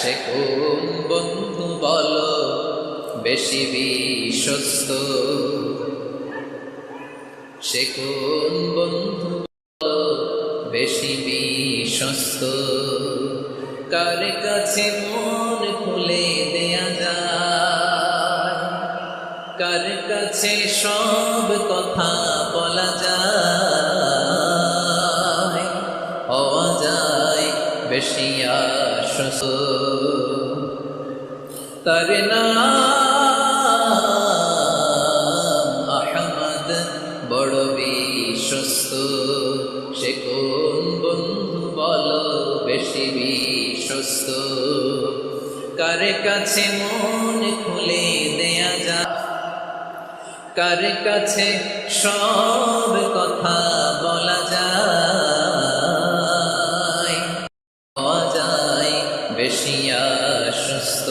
সে কোন বন্ধু বলো বেশি বিশ্বস্ত, সে কোন বন্ধু বলো বেশি বিশ্বস্ত, কার কাছে মন খুলে দেয়া যায়, কার কাছে সব কথা বলা যায়, হওয়া যায় বেশি আশ্বস্ত। তার নাম আহমদ বড় বিশ্বস্ত, সে কোন বন্ধু বলো বেশি বিশ্বস্ত, কার কাছে মন খুলে দেয়া যায়, কার কাছে সব কথা বলা যায়, হওয়া যায় বেশি আশ্বস্ত।